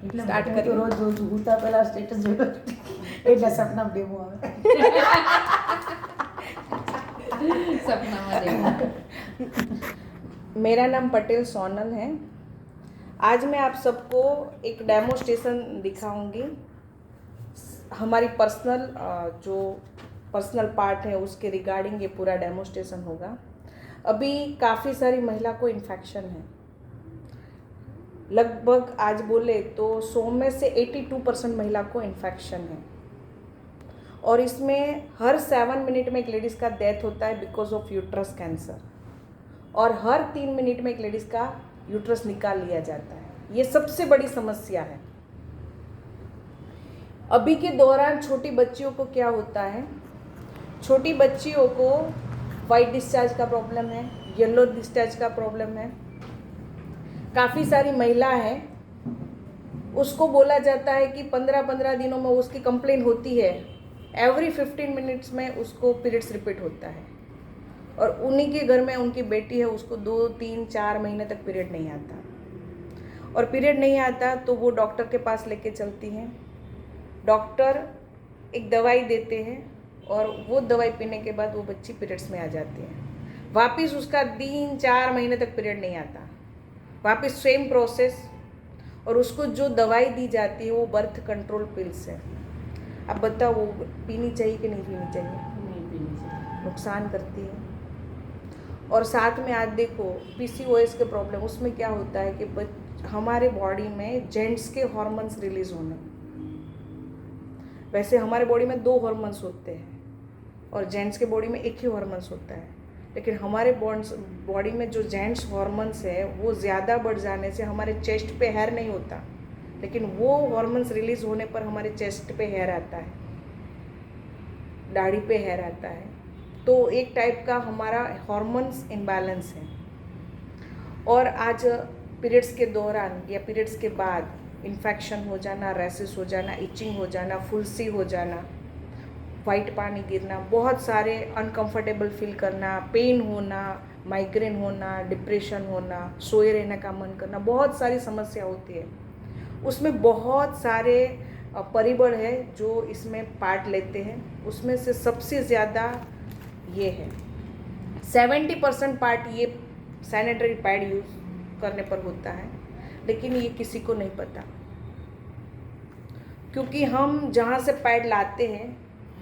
Start કરી તો રોજ રોજ ઉતા પહેલા સ્ટેટસ જોયો એટલે સપના ડેમો આવે सपना में देखा। मेरा नाम पटेल सोनल है। आज मैं आप सबको एक डेमोस्ट्रेशन दिखाऊंगी। हमारी जो पर्सनल पार्ट है उसके रिगार्डिंग ये पूरा डेमोस्ट्रेशन होगा। अभी काफ़ी सारी महिला को इन्फेक्शन है। लगभग आज बोले तो 100 में से 82% महिला को इन्फेक्शन है और इसमें हर 7 मिनट में एक लेडीज़ का डेथ होता है बिकॉज ऑफ यूट्रस कैंसर और हर 3 मिनट में एक लेडीज़ का यूट्रस निकाल लिया जाता है। ये सबसे बड़ी समस्या है। अभी के दौरान छोटी बच्चियों को क्या होता है, छोटी बच्चियों को वाइट डिस्चार्ज का प्रॉब्लम है, येलो डिस्चार्ज का प्रॉब्लम है। काफ़ी सारी महिला हैं, उसको बोला जाता है कि 15-15 दिनों में उसकी कंप्लेन होती है, एवरी 15 मिनट्स में उसको पीरियड्स रिपीट होता है और उन्हीं के घर में उनकी बेटी है, उसको 2-3-4 महीने तक पीरियड नहीं आता और पीरियड नहीं आता तो वो डॉक्टर के पास लेके चलती हैं। डॉक्टर एक दवाई देते हैं और वो दवाई पीने के बाद वो बच्ची पीरियड्स में आ जाती है। वापस उसका 3-4 महीने तक पीरियड नहीं आता, वापस सेम प्रोसेस और उसको जो दवाई दी जाती है वो बर्थ कंट्रोल पिल्स है। अब बताओ वो पीनी चाहिए कि नहीं पीनी चाहिए? नहीं पीनी चाहिए। नुकसान करती है। और साथ में आज देखो PCOS के प्रॉब्लम, उसमें क्या होता है कि हमारे बॉडी में जेंट्स के हॉर्मोन्स रिलीज होने, वैसे हमारे बॉडी में 2 हॉर्मोन्स होते हैं और जेंट्स के बॉडी में एक ही हॉर्मोन्स होता है, लेकिन हमारे बॉडी में जो जेंट्स हॉर्मोन्स है वो ज़्यादा बढ़ जाने से हमारे चेस्ट पे हेयर नहीं होता, लेकिन वो हॉर्मोन्स रिलीज़ होने पर हमारे चेस्ट पे हेयर आता है, दाढ़ी पे हेयर आता है। तो एक टाइप का हमारा हॉर्मोन्स इम्बैलेंस है। और आज पीरियड्स के दौरान या पीरियड्स के बाद इन्फेक्शन हो जाना, रैसेस हो जाना, इचिंग हो जाना, फुलसी हो जाना, वाइट पानी गिरना, बहुत सारे अनकंफर्टेबल फील करना, पेन होना, माइग्रेन होना, डिप्रेशन होना, सोए रहने का मन करना, बहुत सारी समस्या होती है। उसमें बहुत सारे परिबल है जो इसमें पार्ट लेते हैं। उसमें से सबसे ज़्यादा ये है 70% पार्ट ये सैनिटरी पैड यूज़ करने पर होता है, लेकिन ये किसी को नहीं पता क्योंकि हम जहाँ से पैड लाते हैं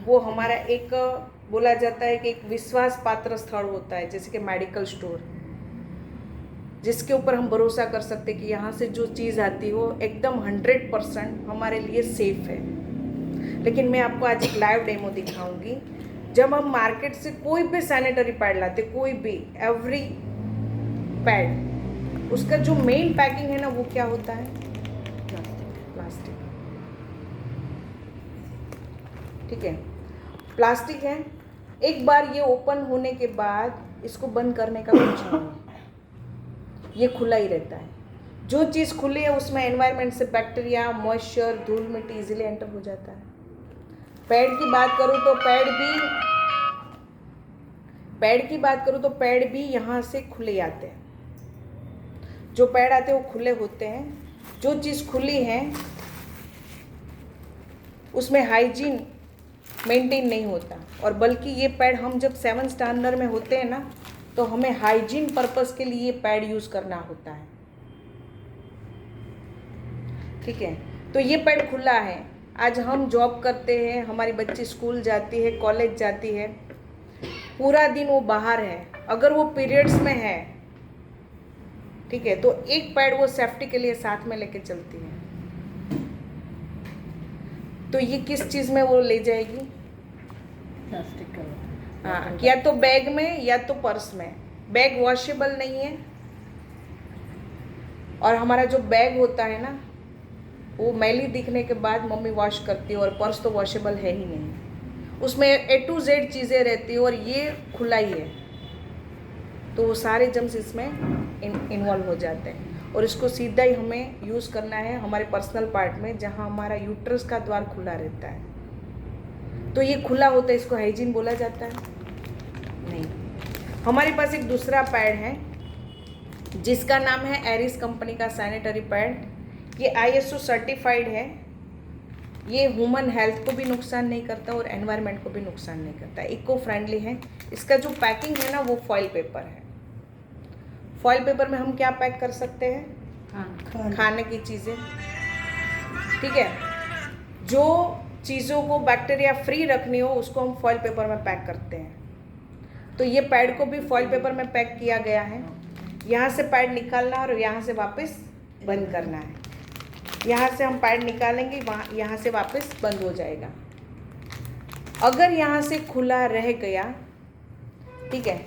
वो हमारा एक बोला जाता है कि एक विश्वास पात्र स्थल होता है, जैसे कि मेडिकल स्टोर, जिसके ऊपर हम भरोसा कर सकते हैं कि यहाँ से जो चीज़ आती है वो एकदम 100% हमारे लिए सेफ है। लेकिन मैं आपको आज एक लाइव डेमो दिखाऊंगी। जब हम मार्केट से कोई भी सैनिटरी पैड लाते, कोई भी एवरी पैड, उसका जो मेन पैकिंग है ना वो क्या होता है? प्लास्टिक। ठीक है, प्लास्टिक है। एक बार ये ओपन होने के बाद इसको बंद करने का कुछ नहीं है, ये खुला ही रहता है। जो चीज़ खुली है उसमें एनवायरनमेंट से बैक्टीरिया, मॉइस्चर, धूल मिट्टी इजीली एंटर हो जाता है। पैड की बात करूँ तो पैड भी यहाँ से खुले आते हैं। जो पैड आते हैं वो खुले होते हैं। जो चीज़ खुली है उसमें हाइजीन मेंटेन नहीं होता, और बल्कि ये पैड हम जब 7th स्टैंडर्ड में होते हैं ना तो हमें हाइजीन पर्पस के लिए ये पैड यूज़ करना होता है। ठीक है, तो ये पैड खुला है। आज हम जॉब करते हैं, हमारी बच्ची स्कूल जाती है, कॉलेज जाती है, पूरा दिन वो बाहर है, अगर वो पीरियड्स में है, ठीक है, तो एक पैड वो सेफ्टी के लिए साथ में लेके चलती है। तो ये किस चीज़ में वो ले जाएगी? પ્લાસ્ટિક का हाँ, या तो बैग में या तो पर्स में। बैग वॉशेबल नहीं है और हमारा जो बैग होता है ना वो मैली दिखने के बाद मम्मी वॉश करती है, और पर्स तो वॉशेबल है ही नहीं, उसमें A to Z चीज़ें रहती है और ये खुला ही है, तो वो सारे जम्स इसमें इन्वॉल्व हो जाते हैं। और इसको सीधा ही हमें यूज़ करना है हमारे पर्सनल पार्ट में, जहाँ हमारा यूट्रस का द्वार खुला रहता है। तो ये खुला होता है, इसको हाइजीन बोला जाता है? नहीं। हमारे पास एक दूसरा पैड है जिसका नाम है एरिस कंपनी का सैनिटरी पैड। ये ISO सर्टिफाइड है। ये ह्यूमन हेल्थ को भी नुकसान नहीं करता और एनवायरनमेंट को भी नुकसान नहीं करता, इको फ्रेंडली है। इसका जो पैकिंग है ना वो फॉइल पेपर है। फॉइल पेपर में हम क्या पैक कर सकते हैं? खाने की चीज़ें, ठीक है। जो चीज़ों को बैक्टीरिया फ्री रखनी हो उसको हम फॉइल पेपर में पैक करते हैं। तो ये पैड को भी फॉइल पेपर में पैक किया गया है। यहाँ से पैड निकालना और यहाँ से वापस बंद करना है। यहाँ से हम पैड निकालेंगे, वहाँ यहाँ से वापस बंद हो जाएगा। अगर यहाँ से खुला रह गया, ठीक है,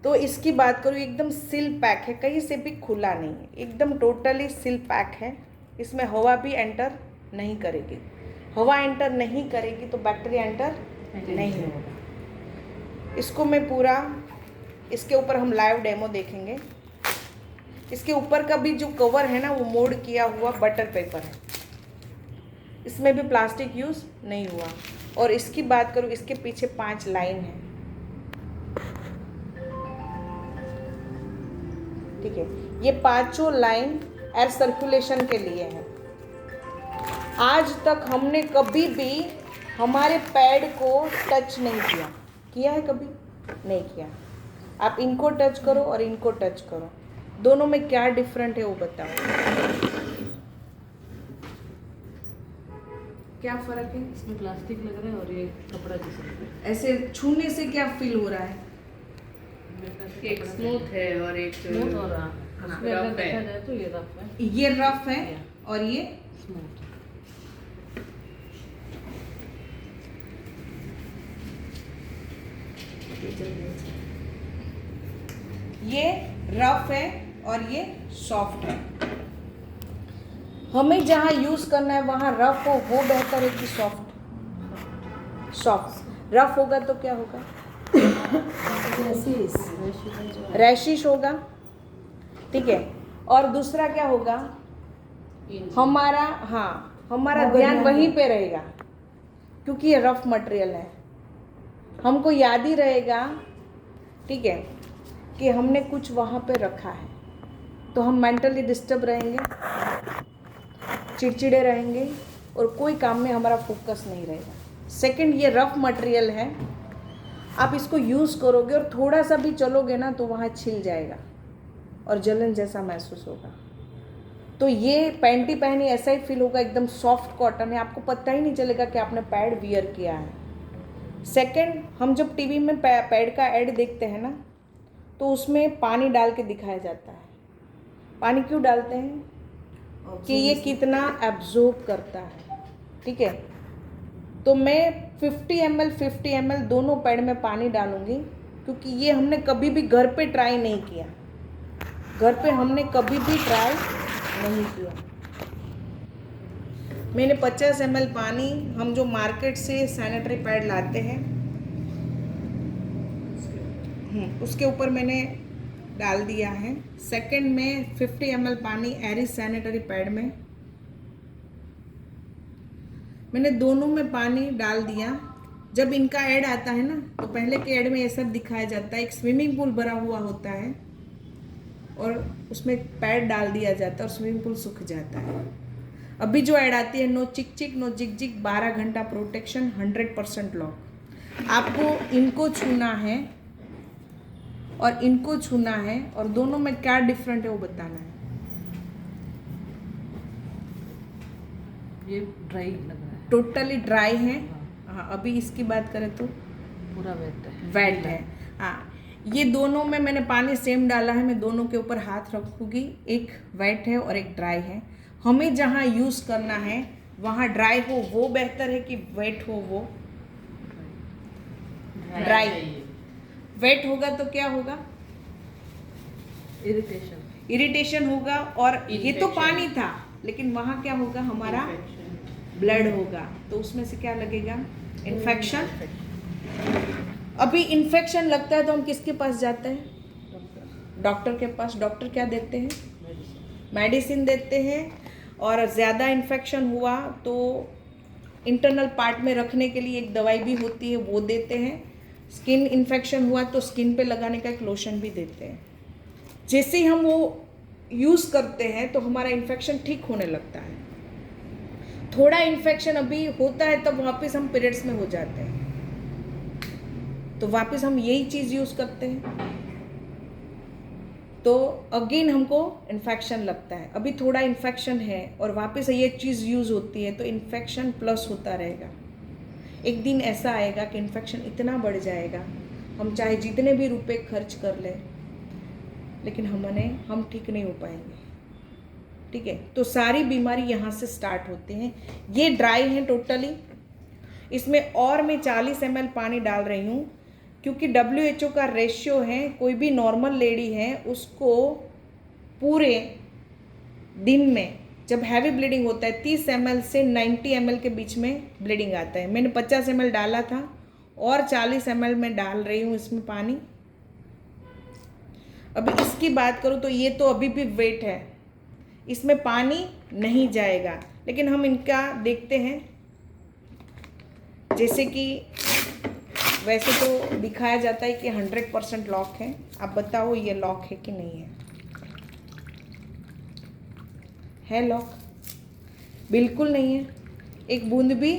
तो इसकी बात करूँ एकदम सील पैक है, कहीं से भी खुला नहीं है, एकदम टोटली सील पैक है। इसमें हवा भी एंटर नहीं करेगी। हवा एंटर नहीं करेगी तो बैक्टीरिया एंटर नहीं होगा। इसको मैं पूरा, इसके ऊपर हम लाइव डेमो देखेंगे। इसके ऊपर का भी जो कवर है ना वो मोल्ड किया हुआ बटर पेपर है, इसमें भी प्लास्टिक यूज़ नहीं हुआ। और इसकी बात करूँ, इसके पीछे 5 लाइन है, ठीक है। ये 5 लाइन एयर सर्कुलेशन के लिए है। आज तक हमने कभी भी हमारे पैड को टच नहीं किया है, कभी नहीं किया। आप इनको टच करो और इनको टच करो, दोनों में क्या डिफरेंट है वो बताओ, क्या फर्क है? इसमें प्लास्टिक लग रहा है और ये कपड़ा जैसा लग रहा है। ऐसे छूने से क्या फील हो रहा है? एक स्मूथ है और एक स्मूथ और उसमें अगर देखा जाए तो ये रफ है। ये रफ है और ये स्मूथ। ये रफ है और ये सॉफ्ट है। हमें जहाँ यूज़ करना है वहाँ रफ हो वो बेहतर है कि सॉफ्ट? सॉफ्ट। रफ होगा तो क्या होगा? रैशिश होगा, ठीक है। और दूसरा क्या होगा? हमारा, हाँ, हमारा ध्यान वहीं पे रहेगा क्योंकि ये रफ मटेरियल है। हमको याद ही रहेगा, ठीक है, कि हमने कुछ वहाँ पे रखा है। तो हम मेंटली डिस्टर्ब रहेंगे, चिड़चिड़े रहेंगे और कोई काम में हमारा फोकस नहीं रहेगा। सेकंड, ये रफ मटेरियल है, आप इसको यूज़ करोगे और थोड़ा सा भी चलोगे ना तो वहाँ छिल जाएगा और जलन जैसा महसूस होगा। तो ये पैंटी पहनी ऐसा ही फील होगा, एकदम सॉफ्ट कॉटन है, आपको पता ही नहीं चलेगा कि आपने पैड वियर किया है। सेकंड, हम जब टीवी में पैड का ऐड देखते हैं ना तो उसमें पानी डाल के दिखाया जाता है। पानी क्यों डालते हैं? कि ये कितना एब्जॉर्ब करता है, ठीक है। तो मैं 50 ml दोनों पैड में पानी डालूंगी क्योंकि ये हमने कभी भी घर पे ट्राई नहीं किया। घर पे हमने कभी भी ट्राई नहीं किया। मैंने 50 ml पानी, हम जो मार्केट से सैनिटरी पैड लाते हैं उसके ऊपर मैंने डाल दिया है। सेकंड में 50 ml पानी एरिस सैनिटरी पैड में मैंने दोनों में पानी डाल दिया। जब इनका ऐड आता है ना तो पहले के ऐड में ये सब दिखाया जाता है, एक स्विमिंग पूल भरा हुआ होता है और उसमें पैड डाल दिया जाता है और स्विमिंग पूल सूख जाता है। अभी जो ऐड आती है, नो चिक चिक नो जिक जिक, 12 घंटा प्रोटेक्शन, 100% लॉक। आपको इनको छूना है और इनको छूना है और दोनों में क्या डिफरेंट है वो बताना है। ये ड्राई लग रहा है, टोटली ड्राई है। हाँ, अभी इसकी बात करें तो पूरा वेट है। वेट है। हाँ, ये दोनों में मैंने पानी सेम डाला है, मैं दोनों के ऊपर हाथ रखूँगी। एक वेट है और एक ड्राई है। हमें जहाँ यूज़ करना है वहाँ ड्राई हो वो बेहतर है कि वेट हो वो? ड्राई। वेट होगा तो क्या होगा? इरिटेशन होगा। और ये तो पानी था लेकिन वहाँ क्या होगा? हमारा ब्लड होगा, तो उसमें से क्या लगेगा? इन्फेक्शन। अभी इन्फेक्शन लगता है तो हम किसके पास जाते हैं? डॉक्टर के पास। डॉक्टर क्या देते हैं? मेडिसिन देते हैं। और ज़्यादा इन्फेक्शन हुआ तो इंटरनल पार्ट में रखने के लिए एक दवाई भी होती है, वो देते हैं। स्किन इन्फेक्शन हुआ तो स्किन पे लगाने का एक लोशन भी देते हैं। जैसे ही हम वो यूज़ करते हैं तो हमारा इन्फेक्शन ठीक होने लगता है। थोड़ा इन्फेक्शन अभी होता है तब वापस हम पीरियड्स में हो जाते हैं, तो वापस हम यही चीज़ यूज़ करते हैं तो अगेन हमको इन्फेक्शन लगता है। अभी थोड़ा इन्फेक्शन है और वापस ये चीज़ यूज़ होती है तो इन्फेक्शन प्लस होता रहेगा। एक दिन ऐसा आएगा कि इन्फेक्शन इतना बढ़ जाएगा, हम चाहे जितने भी रुपए खर्च कर लें लेकिन हम ठीक नहीं हो पाएंगे। ठीक है, तो सारी बीमारी यहाँ से स्टार्ट होती हैं। ये ड्राई है टोटली, इसमें और मैं 40 ml पानी डाल रही हूँ क्योंकि WHO का रेशियो है, कोई भी नॉर्मल लेडी है उसको पूरे दिन में जब हैवी ब्लीडिंग होता है 30 ml से 90 ml के बीच में ब्लीडिंग आता है। मैंने 50 ml डाला था और 40 ml में डाल रही हूँ इसमें पानी। अभी इसकी बात करूँ तो ये तो अभी भी वेट है, इसमें पानी नहीं जाएगा, लेकिन हम इनका देखते हैं। जैसे कि वैसे तो दिखाया जाता है कि 100% लॉक है, आप बताओ ये लॉक है कि नहीं है लॉक? बिल्कुल नहीं है, एक बूंद भी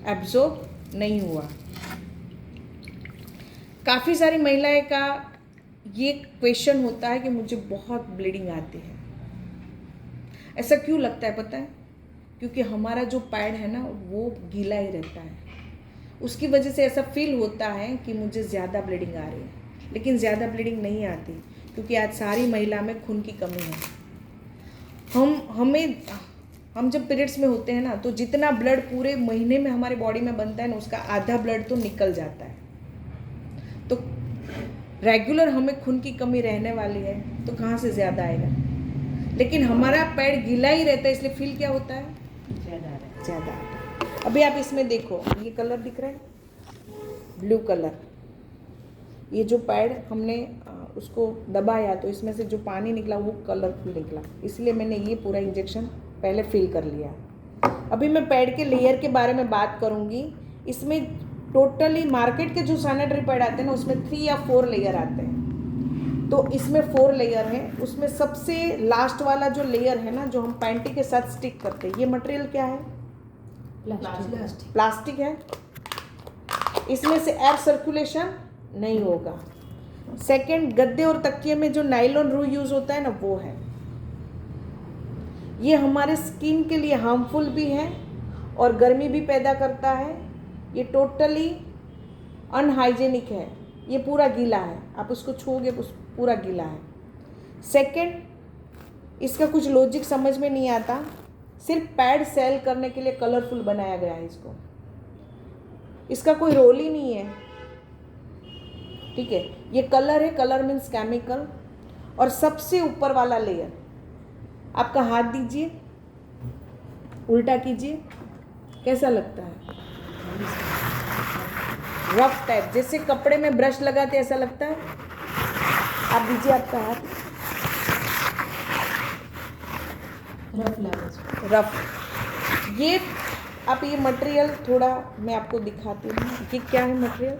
एब्जॉर्ब नहीं हुआ। काफ़ी सारी महिलाएं का ये क्वेश्चन होता है कि मुझे बहुत ब्लीडिंग आती है। ऐसा क्यों लगता है पता है? क्योंकि हमारा जो पैड है ना वो गीला ही रहता है, उसकी वजह से ऐसा फील होता है कि मुझे ज़्यादा ब्लीडिंग आ रही है, लेकिन ज़्यादा ब्लीडिंग नहीं आती क्योंकि आज सारी महिला में खून की कमी है। हम जब पीरियड्स में होते हैं ना तो जितना ब्लड पूरे महीने में हमारे बॉडी में बनता है ना उसका आधा ब्लड तो निकल जाता है। तो रेगुलर हमें खून की कमी रहने वाली है तो कहाँ से ज़्यादा आएगा? लेकिन हमारा पैड गीला ही रहता है, इसलिए फील क्या होता है? ज़्यादा। अभी आप इसमें देखो, ये कलर दिख रहा है ब्लू कलर, ये जो पैड हमने उसको दबाया तो इसमें से जो पानी निकला वो कलरफुल निकला, इसलिए मैंने ये पूरा इंजेक्शन पहले फिल कर लिया। अभी मैं पैड के लेयर के बारे में बात करूँगी। इसमें टोटली मार्केट के जो सैनिटरी पैड आते हैं ना उसमें 3 या 4 लेयर आते हैं, तो इसमें 4 लेयर है। उसमें सबसे लास्ट वाला जो लेयर है ना जो हम पैंटी के साथ स्टिक करते हैं, ये मटेरियल क्या है? प्लास्टिक है। इसमें से एयर सर्कुलेशन नहीं होगा। सेकंड, गद्दे और तकिए में जो नायलॉन रू यूज होता है ना वो है। ये हमारे स्किन के लिए हार्मफुल भी है और गर्मी भी पैदा करता है। ये टोटली अनहाइजेनिक है, ये पूरा गीला है, आप उसको छूओगे पूरा गीला है। सेकंड, इसका कुछ लॉजिक समझ में नहीं आता, सिर्फ पैड सेल करने के लिए कलरफुल बनाया गया है इसको, इसका कोई रोल ही नहीं है। ठीक है, ये कलर है, कलर मीन्स केमिकल। और सबसे ऊपर वाला लेयर, आपका हाथ दीजिए, उल्टा कीजिए, कैसा लगता है? रफ टाइप, जैसे कपड़े में ब्रश लगाते ऐसा लगता है। आप दीजिए आपका हाथ, रफ। ये आप ये मटेरियल थोड़ा मैं आपको दिखाती हूँ, ये क्या है material?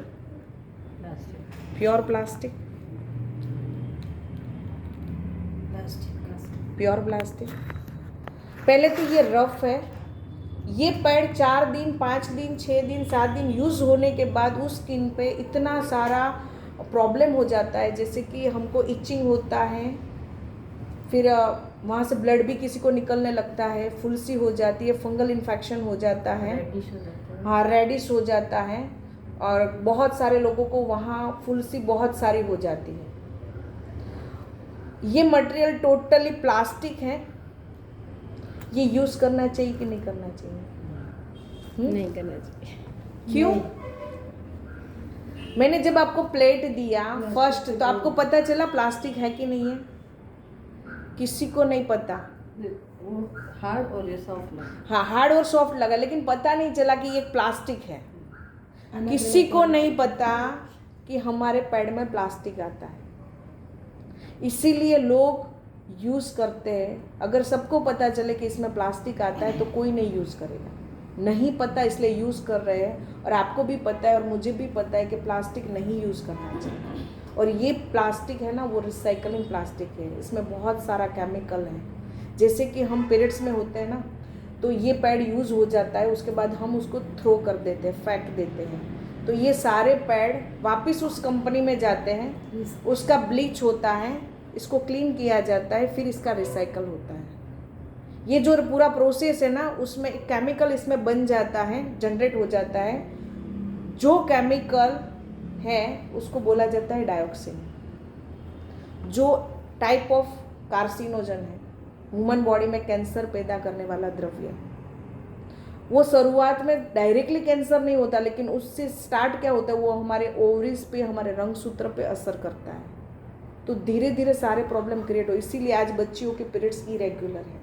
Pure plastic, pure plastic. पहले तो ये रफ है। ये पैड 4 दिन, 5 दिन, 6 दिन, 7 दिन यूज़ होने के बाद उस स्किन पे इतना सारा प्रॉब्लम हो जाता है, जैसे कि हमको इचिंग होता है, फिर वहाँ से ब्लड भी किसी को निकलने लगता है, फुंसी हो जाती है, फंगल इन्फेक्शन हो जाता है, हाँ रेडिश हो जाता है, और बहुत सारे लोगों को वहाँ फुंसी बहुत सारी हो जाती है। ये मटेरियल टोटली प्लास्टिक है। ये यूज़ करना चाहिए कि नहीं करना चाहिए? नहीं करना चाहिए। क्यों? मैंने जब आपको प्लेट दिया फर्स्ट तो आपको पता चला प्लास्टिक है कि नहीं है? किसी को नहीं पता। वो हार्ड और ये सॉफ्ट लगा। हाँ, हार्ड और सॉफ्ट लगा, लेकिन पता नहीं चला कि ये प्लास्टिक है। किसी को नहीं पता कि हमारे पैड में प्लास्टिक आता है, इसीलिए लोग यूज़ करते हैं। अगर सबको पता चले कि इसमें प्लास्टिक आता है तो कोई नहीं यूज़ करेगा। नहीं पता इसलिए यूज़ कर रहे हैं, और आपको भी पता है और मुझे भी पता है कि प्लास्टिक नहीं यूज़ करना चाहिए। और ये प्लास्टिक है ना, वो रिसाइकलिंग प्लास्टिक है, इसमें बहुत सारा केमिकल है। जैसे कि हम पीरियड्स में होते हैं ना, तो ये पैड यूज़ हो जाता है, उसके बाद हम उसको थ्रो कर देते हैं, फेंक देते हैं, तो ये सारे पैड वापस उस कंपनी में जाते हैं, उसका ब्लीच होता है, इसको क्लीन किया जाता है, फिर इसका रिसाइकल होता है। ये जो पूरा प्रोसेस है ना, उसमें एक केमिकल इसमें बन जाता है, जनरेट हो जाता है। जो केमिकल है उसको बोला जाता है डायोक्सिन, जो टाइप ऑफ कार्सिनोजन है, ह्यूमन बॉडी में कैंसर पैदा करने वाला द्रव्य। वो शुरुआत में डायरेक्टली कैंसर नहीं होता, लेकिन उससे स्टार्ट क्या होता है, वो हमारे ओवरीज पे, हमारे रंगसूत्र पे असर करता है, तो धीरे धीरे सारे प्रॉब्लम क्रिएट हो। इसीलिए आज बच्चियों के पीरियड्स इरेगुलर है,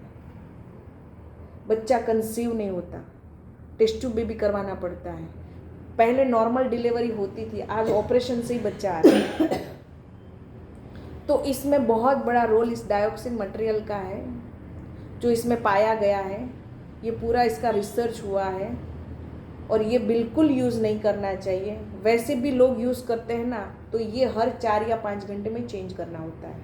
बच्चा कंसीव नहीं होता, टेस्ट ट्यूब बेबी करवाना पड़ता है। पहले नॉर्मल डिलीवरी होती थी, आज ऑपरेशन से ही बच्चा आ रहा है। तो इसमें बहुत बड़ा रोल इस डायोक्सिन मटेरियल का है, जो इसमें पाया गया है। ये पूरा इसका रिसर्च हुआ है, और ये बिल्कुल यूज़ नहीं करना चाहिए। वैसे भी लोग यूज़ करते हैं ना, तो ये हर 4 या 5 घंटे में चेंज करना होता है।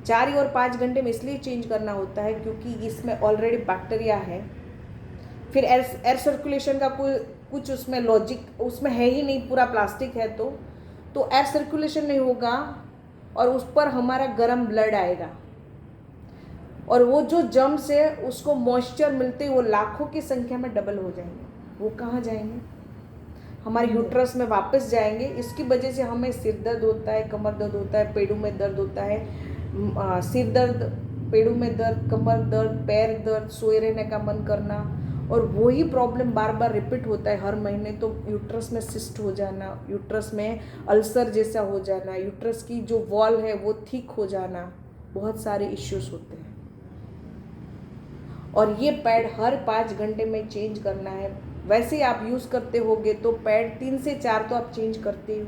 4 और 5 घंटे में इसलिए चेंज करना होता है क्योंकि इसमें ऑलरेडी बैक्टीरिया है। फिर एयर सर्कुलेशन का कुछ उसमें लॉजिक उसमें है ही नहीं, पूरा प्लास्टिक है, तो एयर सर्कुलेशन नहीं होगा, और उस पर हमारा गर्म ब्लड आएगा, और वो जो जर्म्स है उसको मॉइस्चर मिलते ही वो लाखों की संख्या में डबल हो जाएंगे। वो कहाँ जाएंगे? हमारे यूट्रस में वापस जाएंगे। इसकी वजह से हमें सिर दर्द होता है, कमर दर्द होता है, पेड़ों में दर्द होता है, सिर दर्द, पेड़ों में दर्द, कमर दर्द, पैर दर्द, सोए रहने का मन करना, और वही प्रॉब्लम बार बार रिपीट होता है हर महीने। तो यूट्रस में सिस्ट हो जाना, यूट्रस में अल्सर जैसा हो जाना, यूट्रस की जो वॉल है वो थिक हो जाना, बहुत सारे इश्यूज होते हैं। और ये पैड हर 5 घंटे में चेंज करना है। वैसे ही आप यूज़ करते होगे तो पैड 3 से 4 तो आप चेंज करते हो।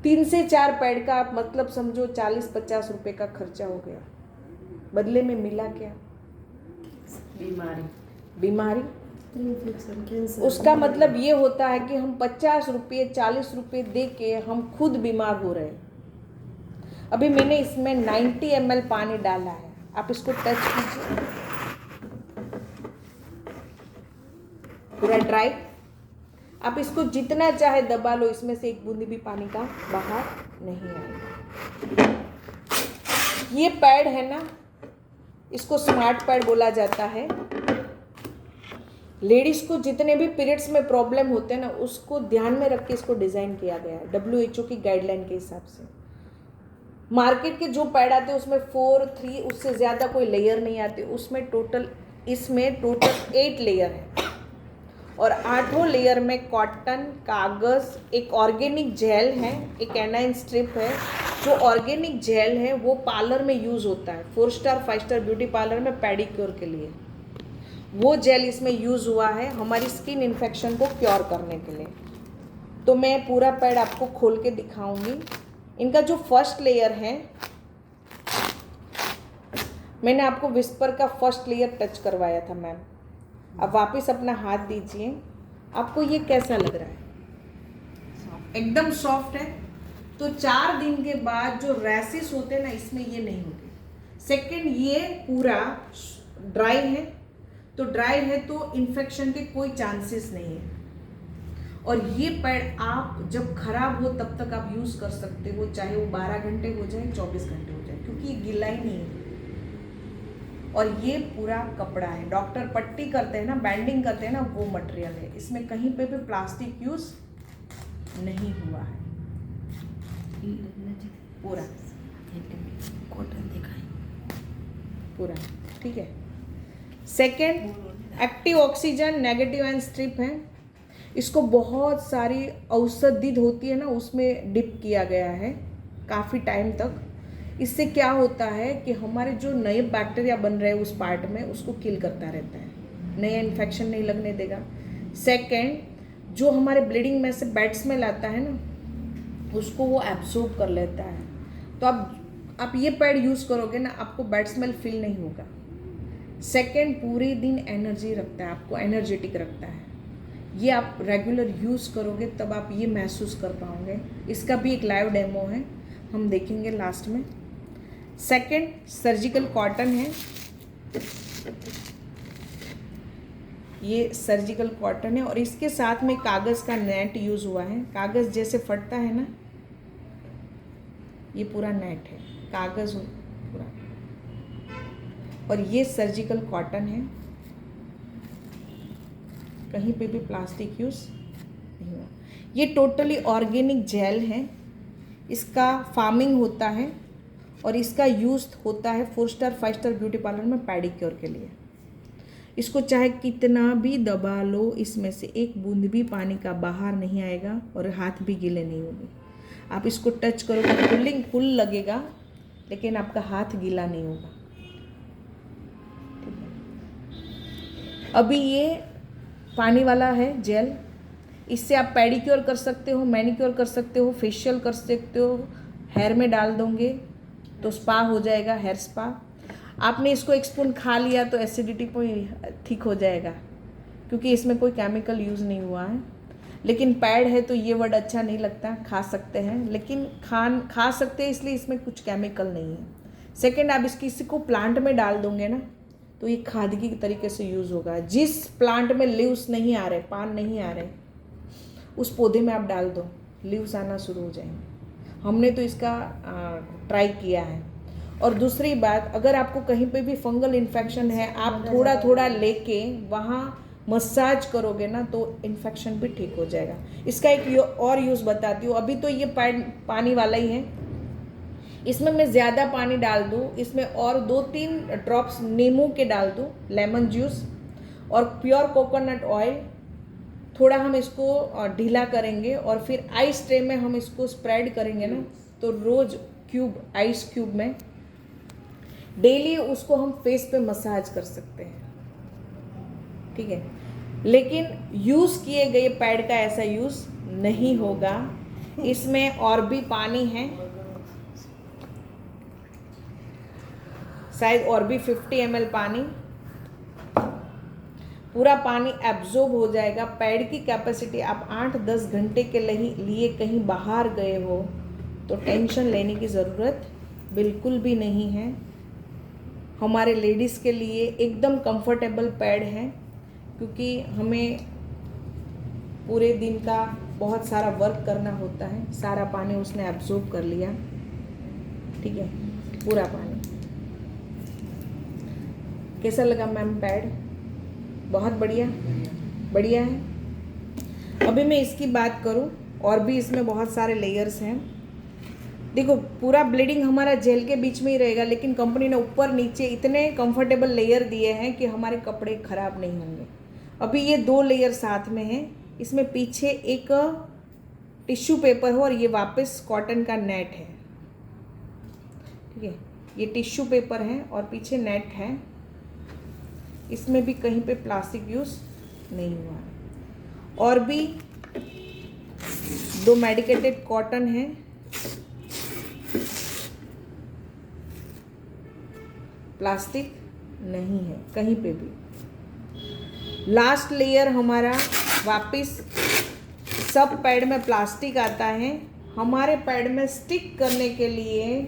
3 से 4 पैड का आप मतलब समझो 40-50 रुपए का खर्चा हो गया। बदले में मिला क्या? बीमारी। उसका मतलब ये होता है कि हम 50 रुपये 40 रुपये दे के हम खुद बीमार हो रहे हैं। अभी मैंने इसमें 90 ml पानी डाला है, आप इसको टच कीजिए, पूरा ड्राई। आप इसको जितना चाहे दबा लो, इसमें से एक बूंदी भी पानी का बाहर नहीं आएगा। ये पैड है ना, इसको स्मार्ट पैड बोला जाता है। लेडीज को जितने भी पीरियड्स में प्रॉब्लम होते हैं ना, उसको ध्यान में रख के इसको डिज़ाइन किया गया है WHO की गाइडलाइन के हिसाब से। मार्केट के जो पैड आते हैं उसमें 4, 3 उससे ज़्यादा कोई लेयर नहीं आते। इसमें टोटल 8 लेयर है, और 8 लेयर में कॉटन, कागज़, एक ऑर्गेनिक जेल है, एक एनाइन स्ट्रिप है। जो ऑर्गेनिक जेल है वो पार्लर में यूज़ होता है, 4 स्टार 5 स्टार ब्यूटी पार्लर में पेडिक्योर के लिए वो जेल इसमें यूज़ हुआ है, हमारी स्किन इन्फेक्शन को क्योर करने के लिए। तो मैं पूरा पैड आपको खोल के दिखाऊंगी। इनका जो फर्स्ट लेयर है, मैंने आपको विस्पर का फर्स्ट लेयर टच करवाया था मैम। अब वापस अपना हाथ दीजिए, आपको ये कैसा लग रहा है? एकदम सॉफ्ट है। तो 4 दिन के बाद जो रैशेस होते हैं ना, इसमें ये नहीं होते। सेकंड, ये पूरा ड्राई है, तो ड्राई है तो इन्फेक्शन के कोई चांसेस नहीं है। और ये पैड आप जब खराब हो तब तक आप यूज़ कर सकते हो, चाहे वो 12 घंटे हो जाए, 24 घंटे हो जाए, क्योंकि ये गीला ही नहीं है। और ये पूरा कपड़ा है, डॉक्टर पट्टी करते हैं ना, बैंडिंग करते हैं ना, वो मटेरियल है। इसमें कहीं पे भी प्लास्टिक यूज़ नहीं हुआ है। पूरा कॉटन दिखाई पूरा, ठीक है। Second, active oxygen negative and strip है। इसको बहुत सारी औषधि होती है ना, उसमें डिप किया गया है काफ़ी टाइम तक। इससे क्या होता है कि हमारे जो नए बैक्टीरिया बन रहे हैं उस पार्ट में, उसको किल करता रहता है, नया इन्फेक्शन नहीं लगने देगा। सेकेंड, जो हमारे ब्लीडिंग में से बैड स्मेल आता है ना, उसको वो एब्जॉर्ब कर लेता है। तो आप ये पैड यूज़ करोगे ना, आपको बैड स्मेल फील नहीं होगा। सेकेंड, पूरे दिन एनर्जी रखता है, आपको एनर्जेटिक रखता है। ये आप रेगुलर यूज़ करोगे तब आप ये महसूस कर पाओगे। इसका भी एक लाइव डेमो है, हम देखेंगे लास्ट में। सेकंड सर्जिकल कॉटन है, ये सर्जिकल कॉटन है और इसके साथ में कागज़ का नेट यूज़ हुआ है। कागज़ जैसे फटता है ना, ये पूरा नेट है, कागज़ पूरा। और ये सर्जिकल कॉटन है, कहीं पे भी प्लास्टिक यूज़ नहीं हुआ। ये टोटली ऑर्गेनिक जेल है, इसका फार्मिंग होता है और इसका यूज़ होता है 4 स्टार 5 स्टार ब्यूटी पार्लर में पैडिक्योर के लिए। इसको चाहे कितना भी दबा लो, इसमें से एक बूंद भी पानी का बाहर नहीं आएगा और हाथ भी गीले नहीं होंगे। आप इसको टच करोगे, कूल लगेगा, लेकिन आपका हाथ गीला नहीं होगा। ठीक है, अभी ये पानी वाला है जेल, इससे आप पेडिक्योर कर सकते हो, मैनिक्योर कर सकते हो, फेशियल कर सकते हो, हेयर में डाल दोगे तो स्पा हो जाएगा, हेयर स्पा। आपने इसको 1 स्पून खा लिया तो एसिडिटी ठीक हो जाएगा, क्योंकि इसमें कोई केमिकल यूज़ नहीं हुआ है। लेकिन पैड है तो ये वर्ड अच्छा नहीं लगता, खा सकते हैं, लेकिन खा सकते हैं इसलिए इसमें कुछ केमिकल नहीं है। सेकेंड, आप किसी को प्लांट में डाल दोगे ना तो ये खाद की तरीके से यूज़ होगा। जिस प्लांट में लीव्स नहीं आ रहे, पान नहीं आ रहे, उस पौधे में आप डाल दो, लीव्स आना शुरू हो जाएंगे। हमने तो इसका ट्राई किया है। और दूसरी बात, अगर आपको कहीं पे भी फंगल इन्फेक्शन है, आप थोड़ा थोड़ा लेके वहाँ मसाज करोगे ना तो इन्फेक्शन भी ठीक हो जाएगा। इसका एक और यूज़ बताती हूँ। अभी तो ये पानी वाला ही है, इसमें मैं ज़्यादा पानी डाल दूँ, इसमें और 2-3 ड्रॉप्स नींबू के डाल दूँ, लेमन जूस और प्योर कोकोनट ऑयल। थोड़ा हम इसको ढीला करेंगे और फिर आइस ट्रे में हम इसको स्प्रेड करेंगे ना, तो रोज़ क्यूब, आइस क्यूब में डेली उसको हम फेस पे मसाज कर सकते हैं। ठीक है, लेकिन यूज़ किए गए पैड का ऐसा यूज़ नहीं होगा। इसमें और भी पानी है, शायद और भी 50 ml पानी, पूरा पानी एब्जॉर्ब हो जाएगा। पैड की कैपेसिटी, आप 8-10 घंटे के लिए कहीं बाहर गए हो तो टेंशन लेने की ज़रूरत बिल्कुल भी नहीं है। हमारे लेडीज़ के लिए एकदम कंफर्टेबल पैड है, क्योंकि हमें पूरे दिन का बहुत सारा वर्क करना होता है। सारा पानी उसने एब्जॉर्ब कर लिया। ठीक है, पूरा पानी। कैसा लगा मैम पैड? बहुत बढ़िया, बढ़िया है। अभी मैं इसकी बात करूं, और भी इसमें बहुत सारे लेयर्स हैं। देखो, पूरा ब्लीडिंग हमारा जेल के बीच में ही रहेगा, लेकिन कंपनी ने ऊपर नीचे इतने कंफर्टेबल लेयर दिए हैं कि हमारे कपड़े ख़राब नहीं होंगे। अभी ये 2 लेयर साथ में हैं। इसमें पीछे एक टिश्यू पेपर हो और ये वापस कॉटन का नेट है। ठीक है, ये टिश्यू पेपर है और पीछे नेट है। इसमें भी कहीं पे प्लास्टिक यूज़ नहीं हुआ है। और भी 2 मेडिकेटेड कॉटन है। प्लास्टिक नहीं है कहीं पे भी। लास्ट लेयर हमारा वापस, सब पैड में प्लास्टिक आता है, हमारे पैड में स्टिक करने के लिए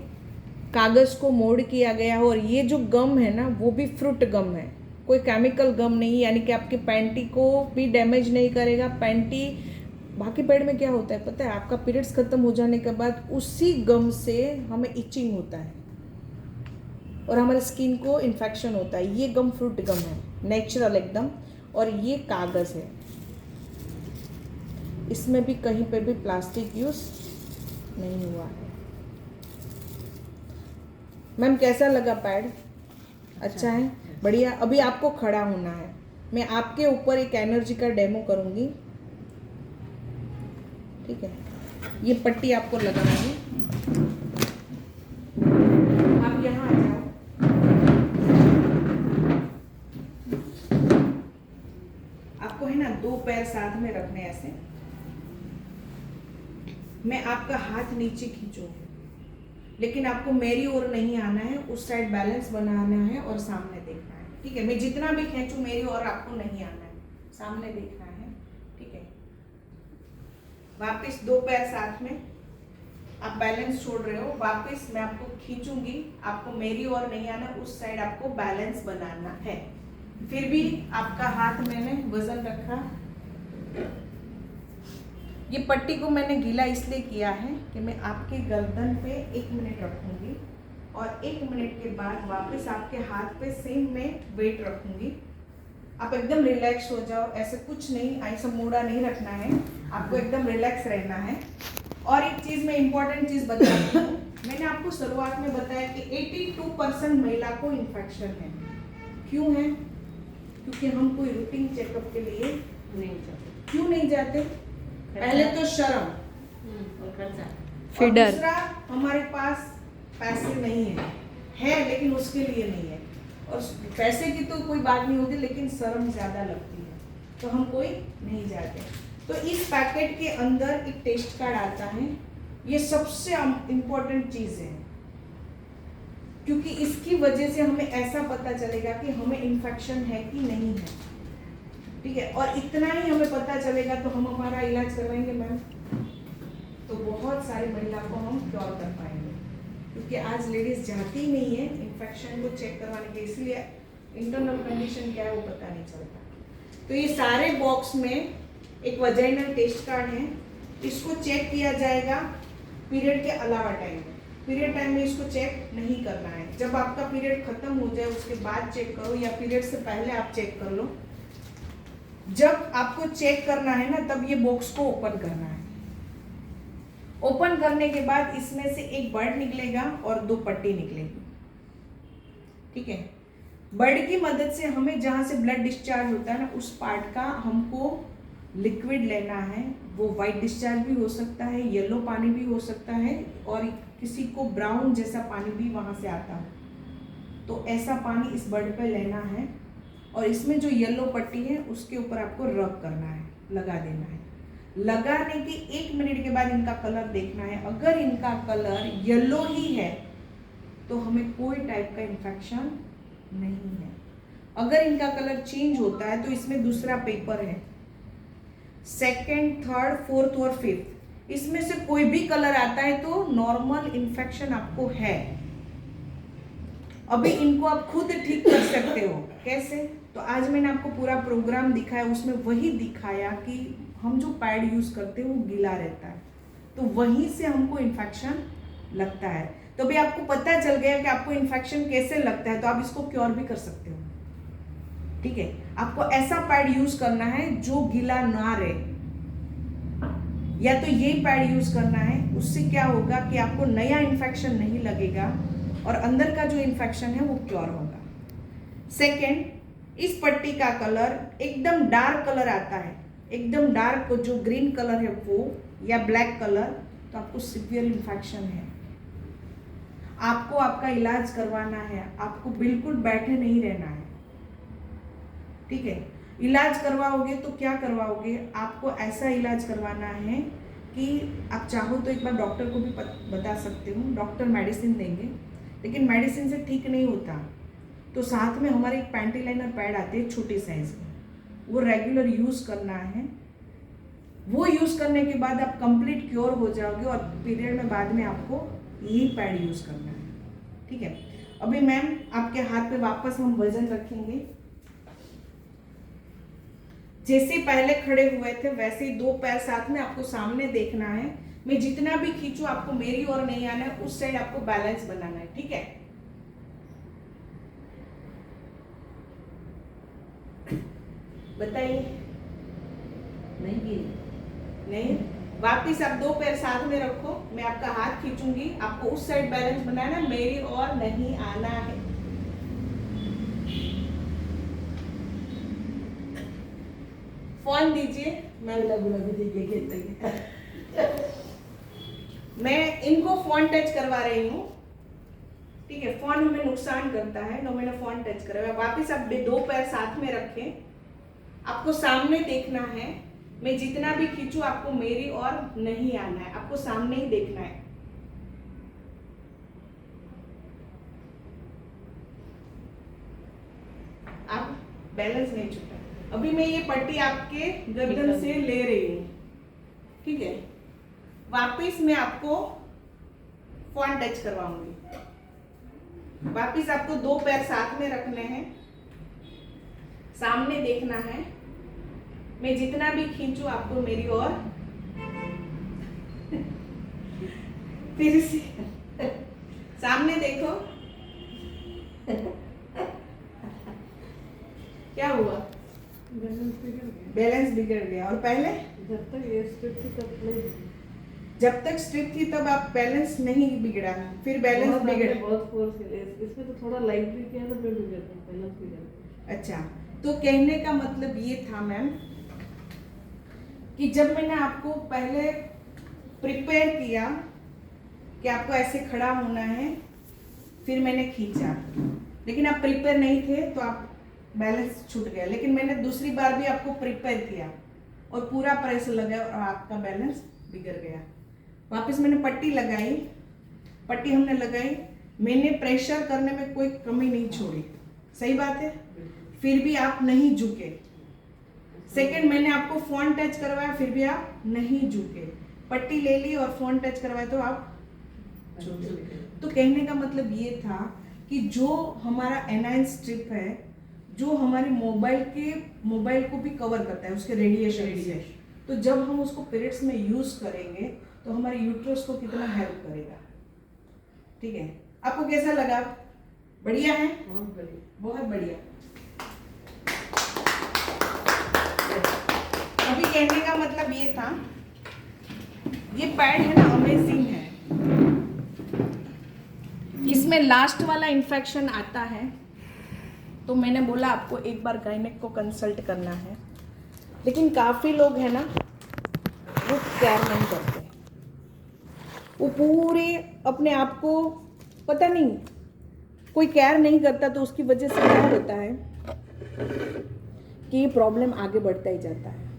कागज़ को मोड़ किया गया है। और ये जो गम है ना, वो भी फ्रूट गम है, कोई केमिकल गम नहीं, यानी कि आपकी पैंटी को भी डैमेज नहीं करेगा। पैंटी, बाकी पैड में क्या होता है पता है? आपका पीरियड्स ख़त्म हो जाने के बाद उसी गम से हमें इचिंग होता है और हमारे स्किन को इन्फेक्शन होता है। ये गम फ्रूट गम है, नेचुरल एकदम। और ये कागज़ है, इसमें भी कहीं पे भी प्लास्टिक यूज़ नहीं हुआ है। मैम कैसा लगा पैड? अच्छा है, बढ़िया। अभी आपको खड़ा होना है, मैं आपके ऊपर एक एनर्जी का डेमो करूँगी। ठीक है, ये पट्टी आपको लगाऊंगी, आप यहाँ आ जाओ। आपको है ना 2 पैर साथ में रखने ऐसे। मैं आपका हाथ नीचे खींचूंगी, लेकिन आपको मेरी ओर नहीं आना है, उस साइड बैलेंस बनाना है और सामने देखना है। ठीक है, मैं जितना भी खींचूं मेरी ओर आपको नहीं आना है, सामने देखना है। ठीक है। वापस 2 पैर साथ में, आप बैलेंस छोड़ रहे हो, वापस मैं आपको खींचूंगी, आपको मेरी ओर नहीं आना, उस साइड आपको बैलेंस बनाना है। फिर भी आपका हाथ मैंने वजन रखा। ये पट्टी को मैंने गीला इसलिए किया है कि मैं आपके गर्दन पे 1 मिनट रखूंगी और 1 मिनट के बाद वापस आपके हाथ पे सेम मैं वेट रखूंगी। आप एकदम रिलैक्स हो जाओ, ऐसे कुछ नहीं, ऐसा मोड़ा नहीं रखना है, आपको एकदम रिलैक्स रहना है। और एक चीज़ मैं इम्पॉर्टेंट चीज़ बताती हूँ, मैंने आपको शुरुआत में बताया कि 82% महिला को इन्फेक्शन है। क्यों है? क्योंकि हम कोई रूटीन चेकअप के लिए नहीं जाते। क्यों नहीं जाते? पहले तो शर्म, और खर्चा। और दूसरा हमारे पास पैसे नहीं है लेकिन उसके लिए नहीं है। और पैसे की तो कोई बात नहीं होती, लेकिन शर्म ज़्यादा लगती है, तो हम कोई नहीं जाते। तो इस पैकेट के अंदर एक टेस्ट कार्ड आता है, ये सबसे इम्पोर्टेंट चीज़ है, क्योंकि इसकी वजह से हमें ऐसा पता चलेगा कि हमें इन्फेक्शन है कि नहीं है, ठीक है। और इतना ही हमें पता चलेगा तो हम हमारा इलाज करवाएंगे मैम, तो बहुत सारी महिला को हम क्योर कर पाएंगे, क्योंकि आज लेडीज जाती ही नहीं है इन्फेक्शन को चेक करवाने के, इसलिए इंटरनल कंडीशन क्या है वो पता नहीं चलता। तो ये सारे बॉक्स में एक वजाइनल टेस्ट कार्ड है, इसको चेक किया जाएगा पीरियड के अलावा टाइम में। पीरियड टाइम में इसको चेक नहीं करना है, जब आपका पीरियड खत्म हो जाए उसके बाद चेक करो, या पीरियड से पहले आप चेक कर लो। जब आपको चेक करना है ना, तब ये बॉक्स को ओपन करना है। ओपन करने के बाद इसमें से एक बर्ड निकलेगा और 2 पट्टी निकलेगी, ठीक है। बर्ड की मदद से हमें जहाँ से ब्लड डिस्चार्ज होता है ना, उस पार्ट का हमको लिक्विड लेना है। वो वाइट डिस्चार्ज भी हो सकता है, येलो पानी भी हो सकता है, और किसी को ब्राउन जैसा पानी भी वहाँ से आता है। तो ऐसा पानी इस बर्ड पे लेना है, और इसमें जो येलो पट्टी है उसके ऊपर आपको रब करना है, लगा देना है। लगाने के 1 मिनट के बाद इनका कलर देखना है। अगर इनका कलर येलो ही है तो हमें कोई टाइप का इन्फेक्शन नहीं है। अगर इनका कलर चेंज होता है तो इसमें दूसरा पेपर है, 2nd, 3rd, 4th और 5th, इसमें से कोई भी कलर आता है तो नॉर्मल इन्फेक्शन आपको है। अभी इनको आप खुद ठीक कर सकते हो। कैसे? तो आज मैंने आपको पूरा प्रोग्राम दिखाया, उसमें वही दिखाया कि हम जो पैड यूज करते हैं वो गीला रहता है, तो वहीं से हमको इन्फेक्शन लगता है। तो अभी आपको पता चल गया कि आपको इन्फेक्शन कैसे लगता है, तो आप इसको क्योर भी कर सकते हो, ठीक है। आपको ऐसा पैड यूज करना है जो गीला ना रहे, या तो ये पैड यूज करना है, उससे क्या होगा कि आपको नया इन्फेक्शन नहीं लगेगा और अंदर का जो इन्फेक्शन है वो क्योर होगा। सेकेंड, इस पट्टी का कलर एकदम डार्क कलर आता है, एकदम डार्क जो ग्रीन कलर है वो, या ब्लैक कलर, तो आपको सीवियर इन्फेक्शन है, आपको आपका इलाज करवाना है, आपको बिल्कुल बैठे नहीं रहना है, ठीक है। इलाज करवाओगे तो क्या करवाओगे, आपको ऐसा इलाज करवाना है कि आप चाहो तो एक बार डॉक्टर को भी बता सकते हो, डॉक्टर मेडिसिन देंगे, लेकिन मेडिसिन से ठीक नहीं होता तो साथ में हमारे एक पैंटी लाइनर पैड आते हैं छोटे साइज में, वो रेगुलर यूज़ करना है। वो यूज़ करने के बाद आप कंप्लीट क्योर हो जाओगे, और पीरियड में बाद में आपको यही पैड यूज़ करना है, ठीक है। अभी मैम आपके हाथ पे वापस हम वजन रखेंगे, जैसे पहले खड़े हुए थे वैसे ही 2 पैर साथ में आपको सामने देखना है। मैं जितना भी खींचूं आपको मेरी ओर नहीं आना है, उस साइड आपको बैलेंस बनाना है, ठीक है। बताइए। नहीं, वापिस आप 2 पैर साथ में रखो, मैं आपका हाथ खींचूंगी, आपको उस साइड बैलेंस बनाना है, मेरी ओर नहीं आना है। फोन दीजिए, मैं मैं इनको फोन टच करवा रही हूँ, ठीक है। फोन हमें नुकसान करता है, तो मैंने फोन टच करवाया। वापिस आप 2 पैर साथ में रखें, आपको सामने देखना है, मैं जितना भी खींचूं आपको मेरी ओर नहीं आना है, आपको सामने ही देखना है। आप बैलेंस नहीं छूटा, अभी मैं ये पट्टी आपके गर्दन से ले रही हूँ, ठीक है। वापिस मैं आपको फॉन टच करवाऊंगी। वापिस आपको 2 पैर साथ में रखने हैं, सामने देखना है। मैं जितना भी खींचू आपको मेरी ओर फिर से सामने देखो। क्या हुआ? बैलेंस बिगड़ गया। और पहले जब तक ये स्ट्रिप थी तब नहीं, जब तक स्ट्रिप थी तब आप बैलेंस नहीं बिगड़ा, फिर बैलेंस बिगड़। बहुत फोर्स इसमें तो थोड़ा लाइट भी किया तो फिर बिगड़ गया, बैलेंस बिगड़। अच्छा, तो कहने का मतलब ये था मैम कि जब मैंने आपको पहले प्रिपेयर किया कि आपको ऐसे खड़ा होना है, फिर मैंने खींचा, लेकिन आप प्रिपेयर नहीं थे तो आप बैलेंस छूट गया। लेकिन मैंने दूसरी बार भी आपको प्रिपेयर किया और पूरा प्रेस लगाया और आपका बैलेंस बिगड़ गया। वापस मैंने पट्टी लगाई, पट्टी हमने लगाई, मैंने प्रेशर करने में कोई कमी नहीं छोड़ी, सही बात है। फिर भी आप नहीं झुके। सेकंड, मैंने आपको फोन टच करवाया, फिर भी आप नहीं झुके। पट्टी ले ली और फोन टच करवाया तो आप झुके। तो कहने का मतलब ये था कि जो हमारा एनाइन स्ट्रिप है, जो हमारे मोबाइल को भी कवर करता है उसके रेडिएशन से, तो जब हम उसको पीरियड्स में यूज करेंगे तो हमारे यूट्रस को कितना हेल्प करेगा। ठीक है, आपको कैसा लगा? बढ़िया है, बहुत बढ़िया, बहुत बढ़िया। अभी कहने का मतलब ये था, ये पैड है ना, अमेजिंग है। इसमें लास्ट वाला इन्फेक्शन आता है तो मैंने बोला आपको एक बार गायनेक को कंसल्ट करना है, लेकिन काफ़ी लोग हैं ना वो केयर नहीं करते, वो पूरे अपने आप को पता नहीं, कोई केयर नहीं करता, तो उसकी वजह से क्या होता है कि ये प्रॉब्लम आगे बढ़ता ही जाता है।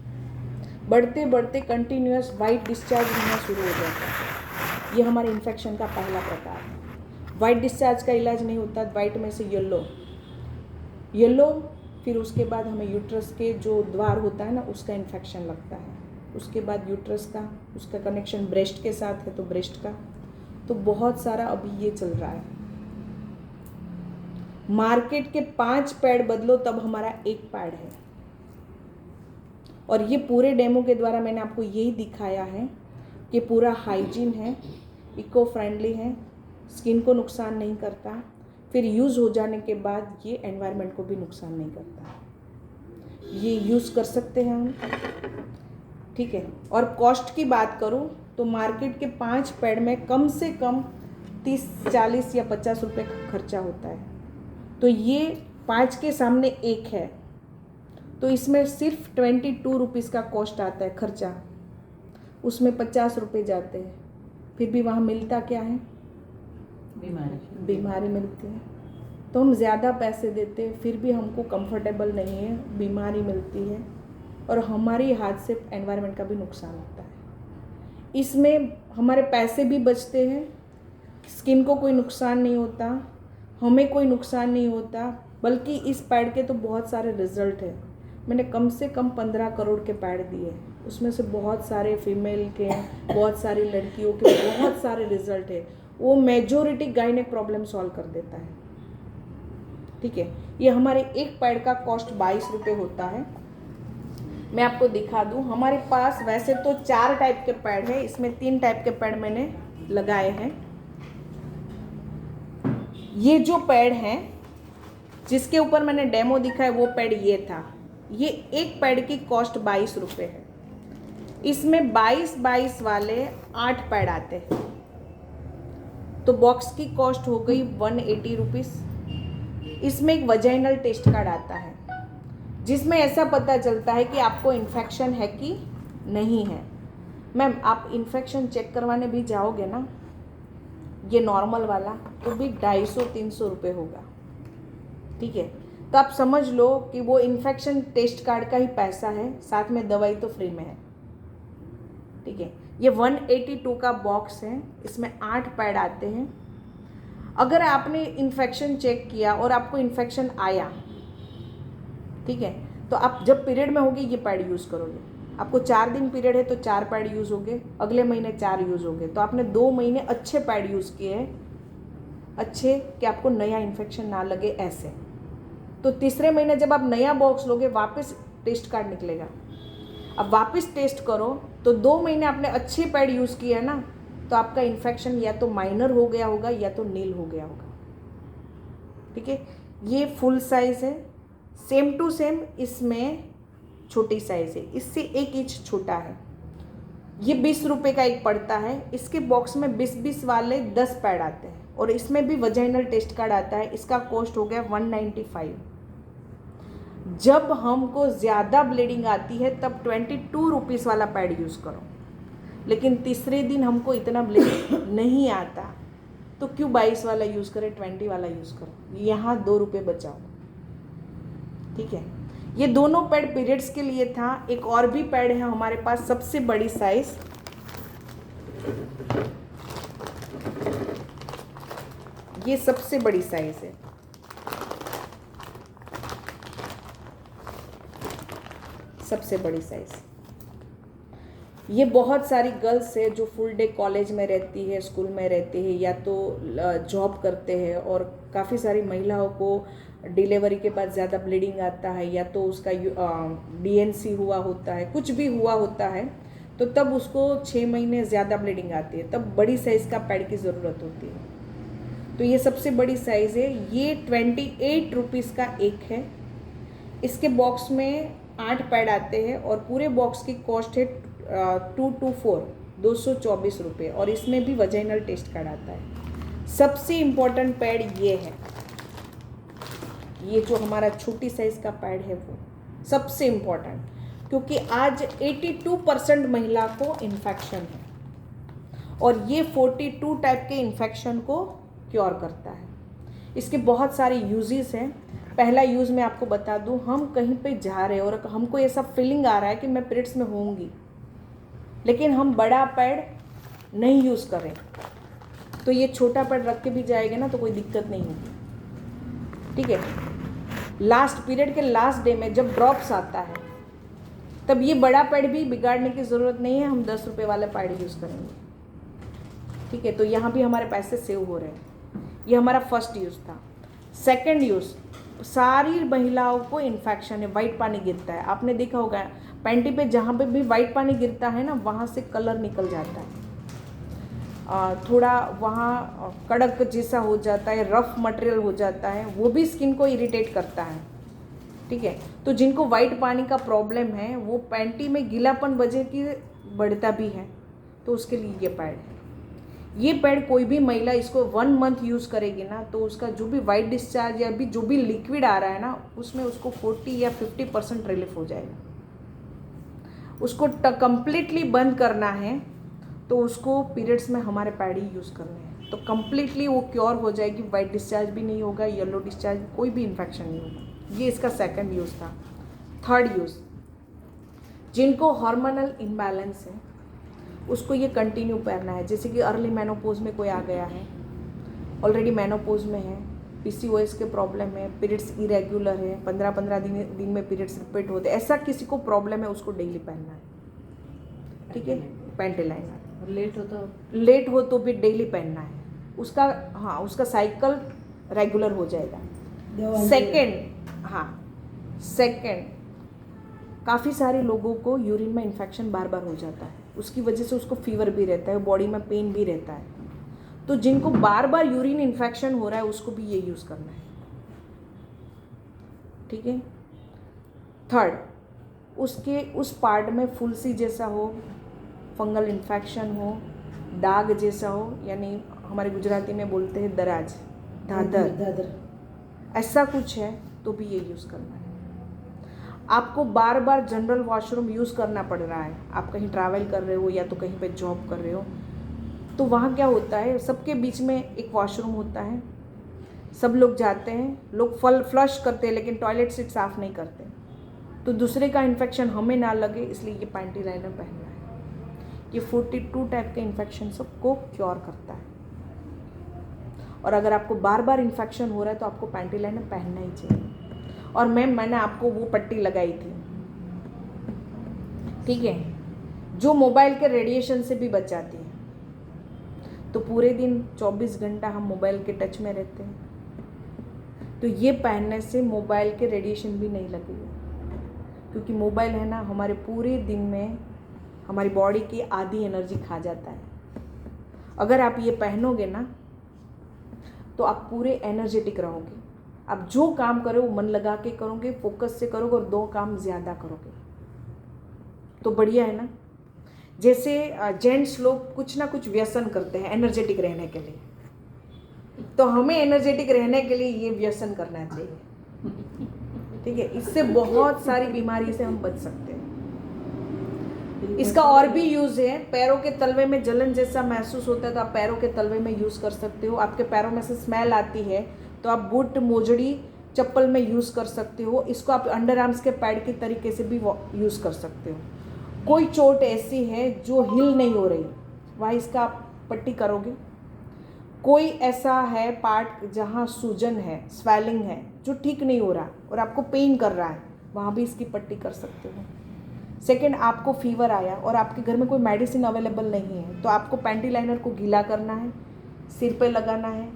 बढ़ते बढ़ते कंटिन्यूअस वाइट डिस्चार्ज होना शुरू हो जाता है। ये हमारे इन्फेक्शन का पहला प्रकार है। वाइट डिस्चार्ज का इलाज नहीं होता, वाइट में से येलो, फिर उसके बाद हमें यूट्रस के जो द्वार होता है ना उसका इन्फेक्शन लगता है, उसके बाद यूट्रस का, उसका कनेक्शन ब्रेस्ट के साथ है तो ब्रेस्ट का, तो बहुत सारा अभी ये चल रहा है। मार्केट के 5 पैड बदलो तब हमारा 1 पैड है। और ये पूरे डेमो के द्वारा मैंने आपको यही दिखाया है कि पूरा हाइजीन है, इको फ्रेंडली है, स्किन को नुकसान नहीं करता, फिर यूज़ हो जाने के बाद ये एनवायरनमेंट को भी नुकसान नहीं करता। ये यूज़ कर सकते हैं हम, ठीक है। और कॉस्ट की बात करूँ तो मार्केट के 5 पैड में कम से कम 30, 40 या 50 रुपये का खर्चा होता है, तो ये 5 के सामने 1 है, तो इसमें सिर्फ 22 रुपीज़ का कॉस्ट आता है खर्चा, उसमें 50 रुपये जाते हैं, फिर भी वहाँ मिलता क्या है? बीमारी मिलती है। तो हम ज़्यादा पैसे देते हैं फिर भी हमको कंफर्टेबल नहीं है, बीमारी मिलती है और हमारी हाथ से एनवायरनमेंट का भी नुकसान होता है। इसमें हमारे पैसे भी बचते हैं, स्किन को कोई नुकसान नहीं होता, हमें कोई नुकसान नहीं होता, बल्कि इस पैड के तो बहुत सारे रिजल्ट हैं। मैंने कम से कम 15 करोड़ के पैड दिए, उसमें से बहुत सारे फीमेल के, बहुत सारी लड़कियों के बहुत सारे रिजल्ट है। वो मेजोरिटी गायनेक प्रॉब्लम सॉल्व कर देता है, ठीक है। ये हमारे 1 पैड का कॉस्ट 22 रुपये होता है। मैं आपको दिखा दूँ, हमारे पास वैसे तो 4 टाइप के पैड है, इसमें 3 टाइप के पैड मैंने लगाए हैं। ये जो पैड हैं जिसके ऊपर मैंने डेमो दिखा है वो पैड ये था। ये 1 पैड की कॉस्ट 22 रुपये है। इसमें 22 वाले 8 पैड आते हैं, तो बॉक्स की कॉस्ट हो गई 180 रुपीज़। इसमें एक वजाइनल टेस्ट कार्ड आता है जिसमें ऐसा पता चलता है कि आपको इन्फेक्शन है कि नहीं है। मैम आप इन्फेक्शन चेक करवाने भी जाओगे ना, ये नॉर्मल वाला, तो भी 250-300 रुपये होगा, ठीक है। तो आप समझ लो कि वो इन्फेक्शन टेस्ट कार्ड का ही पैसा है, साथ में दवाई तो फ्री में है, ठीक है। ये 182 का बॉक्स है, इसमें 8 पैड आते हैं। अगर आपने इन्फेक्शन चेक किया और आपको इन्फेक्शन आया, ठीक है, तो आप जब पीरियड में होगे ये पैड यूज़ करोगे। आपको 4 दिन पीरियड है तो 4 पैड यूज़ होंगे, अगले महीने 4 यूज़ होंगे। तो आपने 2 महीने अच्छे पैड यूज़ किए हैं, अच्छे कि आपको नया इन्फेक्शन ना लगे ऐसे। तो तीसरे महीने जब आप नया बॉक्स लोगे वापस टेस्ट कार्ड निकलेगा। अब वापस टेस्ट करो तो 2 महीने आपने अच्छे पैड यूज़ किए है ना, तो आपका इन्फेक्शन या तो माइनर हो गया होगा या तो नील हो गया होगा। ठीक है, ये फुल साइज़ है, सेम टू सेम इसमें छोटी साइज़ है, इससे 1 इंच छोटा है। ये 20 रुपये का एक पड़ता है। इसके बॉक्स में 20-20 वाले 10 पैड आते हैं और इसमें भी वजाइनल टेस्ट कार्ड आता है। इसका कॉस्ट हो गया 195। जब हमको ज़्यादा ब्लीडिंग आती है तब 22 रुपीज़ वाला पैड यूज़ करो, लेकिन तीसरे दिन हमको इतना ब्लीडिंग नहीं आता तो क्यों 22 वाला यूज़ करें, 20 वाला यूज़ करो, यहाँ 2 रुपये बचाओ। ठीक है, ये दोनों पैड पीरियड्स के लिए था। एक और भी पैड है हमारे पास, सबसे बड़ी साइज, ये सबसे बड़ी साइज है। सबसे बड़ी साइज ये बहुत सारी गर्ल्स है जो फुल डे कॉलेज में रहती है, स्कूल में रहती है या तो जॉब करते हैं, और काफ़ी सारी महिलाओं को डिलीवरी के बाद ज़्यादा ब्लीडिंग आता है या तो उसका DNC हुआ होता है, कुछ भी हुआ होता है, तो तब उसको 6 महीने ज़्यादा ब्लीडिंग आती है, तब बड़ी साइज़ का पैड की ज़रूरत होती है। तो ये सबसे बड़ी साइज़ है, ये 28 रुपीज़ का एक है। इसके बॉक्स में 8 पैड आते हैं और पूरे बॉक्स की कॉस्ट है 224 रुपये, और इसमें भी वजाइनल टेस्ट कार्ड आता है। सबसे इम्पोर्टेंट पैड ये है, ये जो हमारा छोटी साइज़ का पैड है वो सबसे इम्पोर्टेंट, क्योंकि आज 82% महिला को इन्फेक्शन है और ये 42 टाइप के इन्फेक्शन को क्योर करता है। इसके बहुत सारे यूजेस हैं। पहला यूज़ मैं आपको बता दूं, हम कहीं पे जा रहे हैं और हमको ऐसा फीलिंग आ रहा है कि मैं पीरियड्स में होंगी, लेकिन हम बड़ा पैड नहीं यूज़ करें, तो ये छोटा पैड रख के भी जाएगा ना तो कोई दिक्कत नहीं होगी। ठीक है, लास्ट पीरियड के लास्ट डे में जब ड्रॉप्स आता है तब ये बड़ा पैड भी बिगाड़ने की ज़रूरत नहीं है, हम 10 रुपये वाला पैड यूज़ करेंगे। ठीक है, तो यहाँ भी हमारे पैसे सेव हो रहे हैं। ये हमारा फर्स्ट यूज़ था। सेकंड यूज़, सारी महिलाओं को इन्फेक्शन है, वाइट पानी गिरता है। आपने देखा होगा पैंटी पे जहाँ पे भी वाइट पानी गिरता है ना, वहाँ से कलर निकल जाता है, थोड़ा वहाँ कड़क जैसा हो जाता है, रफ मटेरियल हो जाता है, वो भी स्किन को इरिटेट करता है। ठीक है, तो जिनको वाइट पानी का प्रॉब्लम है, वो पैंटी में गीलापन वजह की बढ़ता भी है, तो उसके लिए ये पैड है। ये पैड कोई भी महिला इसको 1 मंथ यूज़ करेगी ना, तो उसका जो भी वाइट डिस्चार्ज या भी जो भी लिक्विड आ रहा है ना, उसमें उसको 40 या 50% रिलीफ हो जाएगा। उसको कंप्लीटली बंद करना है तो उसको पीरियड्स में हमारे पैड ही यूज़ करने हैं, तो कंप्लीटली वो क्योर हो जाएगी। वाइट डिस्चार्ज भी नहीं होगा, येलो डिस्चार्ज, कोई भी इन्फेक्शन नहीं होगा। ये इसका सेकंड यूज़ था। थर्ड यूज़, जिनको हार्मोनल इम्बैलेंस है उसको ये कंटिन्यू करना है। जैसे कि अर्ली मेनोपोज में कोई आ गया है, ऑलरेडी मेनोपोज में है, PCOS के प्रॉब्लम है, पीरियड्स इरेगुलर है, 15-15 दिन में पीरियड्स रिपीट होते हैं, ऐसा किसी को प्रॉब्लम है उसको डेली पहनना है। ठीक है, पैंटी लाइनर लेट हो तो भी डेली पहनना है उसका। हाँ, उसका साइकिल रेगुलर हो जाएगा। सेकंड, काफ़ी सारे लोगों को यूरिन में इन्फेक्शन बार बार हो जाता है, उसकी वजह से उसको फीवर भी रहता है, बॉडी में पेन भी रहता है। तो जिनको बार बार यूरिन इन्फेक्शन हो रहा है उसको भी ये यूज़ करना है। ठीक है। थर्ड, उसके उस पार्ट में फुलसी जैसा हो, फंगल इन्फेक्शन हो, दाग जैसा हो, यानी हमारे गुजराती में बोलते हैं दराज, दादर, ऐसा कुछ है तो भी ये यूज़ करना है। आपको बार बार जनरल वॉशरूम यूज़ करना पड़ रहा है, आप कहीं ट्रैवल कर रहे हो या तो कहीं पे जॉब कर रहे हो, तो वहाँ क्या होता है, सबके बीच में एक वॉशरूम होता है, सब लोग जाते हैं, लोग फ्लश करते हैं लेकिन टॉयलेट सीट साफ़ नहीं करते, तो दूसरे का इन्फेक्शन हमें ना लगे, इसलिए ये पैंटी लाइनर पहनना है। ये 42 टाइप के इन्फेक्शन सबको क्योर करता है। और अगर आपको बार बार इन्फेक्शन हो रहा है तो आपको पैंटी लाइनर पहनना ही चाहिए। और मैम मैंने आपको वो पट्टी लगाई थी, ठीक है, जो मोबाइल के रेडिएशन से भी बचाती है। तो पूरे दिन 24 घंटा हम मोबाइल के टच में रहते हैं, तो ये पहनने से मोबाइल के रेडिएशन भी नहीं लगेगा, क्योंकि मोबाइल है ना हमारे पूरे दिन में हमारी बॉडी की आधी एनर्जी खा जाता है। अगर आप ये पहनोगे ना तो आप पूरे एनर्जेटिक रहोगे। आप जो काम करो वो मन लगा के करोगे, फोकस से करोगे और 2 काम ज़्यादा करोगे, तो बढ़िया है ना। जैसे जेंट्स लोग कुछ ना कुछ व्यसन करते हैं एनर्जेटिक रहने के लिए, तो हमें एनर्जेटिक रहने के लिए ये व्यसन करना चाहिए, ठीक है। इससे बहुत सारी बीमारी से हम बच सकते हैं। इसका और भी यूज़ है, पैरों के तलवे में जलन जैसा महसूस होता है तो आप पैरों के तलवे में यूज़ कर सकते हो। आपके पैरों में से स्मेल आती है तो आप बूट, मोजड़ी, चप्पल में यूज़ कर सकते हो। इसको आप अंडर आर्म्स के पैड के तरीके से भी यूज़ कर सकते हो। कोई चोट ऐसी है जो हिल नहीं हो रही, वहाँ इसका आप पट्टी करोगे। कोई ऐसा है पार्ट जहाँ सूजन है, स्वेलिंग है, जो ठीक नहीं हो रहा और आपको पेन कर रहा है, वहाँ भी इसकी पट्टी कर सकते हो। सेकेंड, आपको फीवर आया और आपके घर में कोई मेडिसिन अवेलेबल नहीं है, तो आपको पैंटी लाइनर को गीला करना है, सिर पे लगाना है,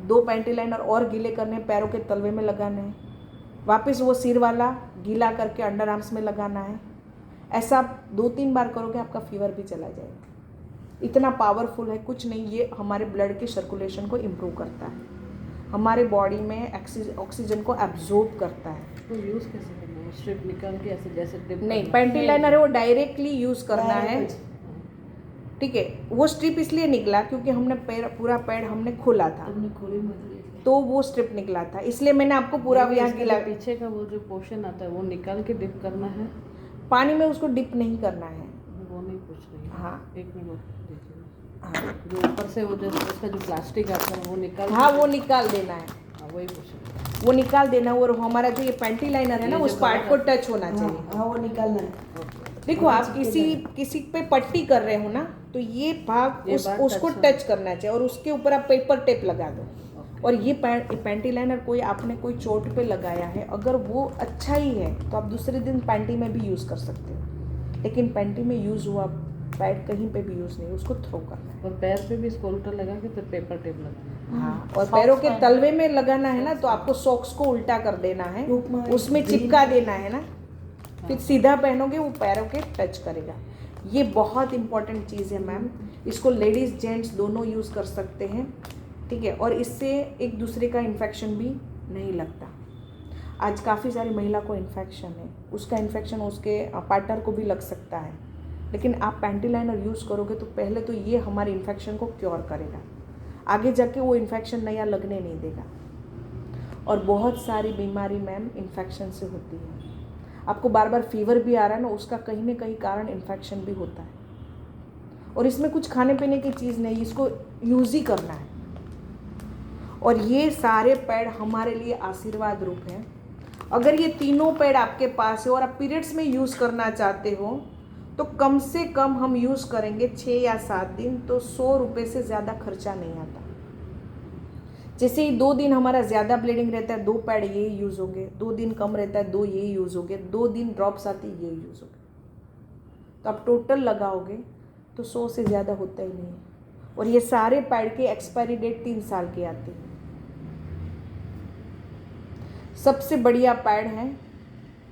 2 पैंटी लाइनर और गीले करने, पैरों के तलवे में लगाना है, वापस वो सिर वाला गीला करके अंडर आर्म्स में लगाना है। ऐसा आप 2-3 बार करोगे, आपका फीवर भी चला जाएगा। इतना पावरफुल है, कुछ नहीं, ये हमारे ब्लड के सर्कुलेशन को इम्प्रूव करता है, हमारे बॉडी में ऑक्सीजन को एब्जॉर्ब करता है। तो यूज़ कैसे करना है? स्ट्रिप निकाल के ऐसे जैसे टिप नहीं, पैंटी लाइनर है वो डायरेक्टली यूज़ करना है, ठीक है। वो स्ट्रिप इसलिए निकला क्योंकि हमने पूरा पैड हमने खोला था, तो वो स्ट्रिप निकला था, इसलिए मैंने आपको पूरा यहाँ गिला। पीछे का वो जो पोर्शन आता है वो निकाल के डिप करना है, पानी में उसको डिप नहीं करना है। वो नहीं पूछ रही है। हाँ, एक मिनट देखिए, हाँ, जो ऊपर से वो जो उसका जो प्लास्टिक आता है वो निकाल, हाँ वो निकाल देना है, हाँ वही पूछ रही है। वो निकाल देना। और हमारा जो ये पैंटी लाइनर है ना, उस पार्ट को टच होना चाहिए। हाँ वो निकालना है। देखो आप किसी पे पट्टी कर रहे हो ना, तो ये भाग उसको टच करना चाहिए और उसके ऊपर आप पेपर टेप लगा दो। और ये पैंटी लाइनर आपने कोई चोट पे लगाया है, अगर वो अच्छा ही है तो आप दूसरे दिन पैंटी में भी यूज़ कर सकते हो, लेकिन पैंटी में यूज़ हुआ पैड कहीं पे भी यूज़ नहीं, उसको थ्रो करना है। और पैर पे भी इसको उल्टा लगा के फिर पेपर टेप लगाना है। हाँ, और पैरों के तलवे में लगाना है ना, तो आपको सॉक्स को उल्टा कर देना है, उसमें चिपका देना है ना, फिर सीधा पहनोगे वो पैरों के टच करेगा। ये बहुत इंपॉर्टेंट चीज़ है मैम, इसको लेडीज़ जेंट्स दोनों यूज़ कर सकते हैं, ठीक है। और इससे एक दूसरे का इन्फेक्शन भी नहीं लगता। आज काफ़ी सारी महिला को इन्फेक्शन है, उसका इन्फेक्शन उसके पार्टनर को भी लग सकता है, लेकिन आप पैंटी लाइनर यूज़ करोगे तो पहले तो ये हमारे इन्फेक्शन को क्योर करेगा, आगे जाके वो इन्फेक्शन नया लगने नहीं देगा। और बहुत सारी बीमारी मैम इन्फेक्शन से होती है। आपको बार बार फीवर भी आ रहा है ना, उसका कहीं ना कहीं कारण इन्फेक्शन भी होता है। और इसमें कुछ खाने पीने की चीज़ नहीं, इसको यूज़ ही करना है। और ये सारे पैड हमारे लिए आशीर्वाद रूप हैं। अगर ये तीनों पैड आपके पास है और आप पीरियड्स में यूज़ करना चाहते हो, तो कम से कम हम यूज़ करेंगे 6 या 7 दिन, तो 100 रुपये से ज़्यादा खर्चा नहीं आता। जैसे ही 2 दिन हमारा ज़्यादा ब्लीडिंग रहता है, 2 पैड ये यूज़ होंगे, 2 दिन कम रहता है, 2 ये यूज़ होंगे, 2 दिन ड्रॉप्स आती है, ये यूज़ होंगे, तो आप टोटल लगाओगे तो 100 से ज़्यादा होता ही नहीं है। और ये सारे पैड की एक्सपायरी डेट 3 साल की आती है। सबसे बढ़िया पैड है,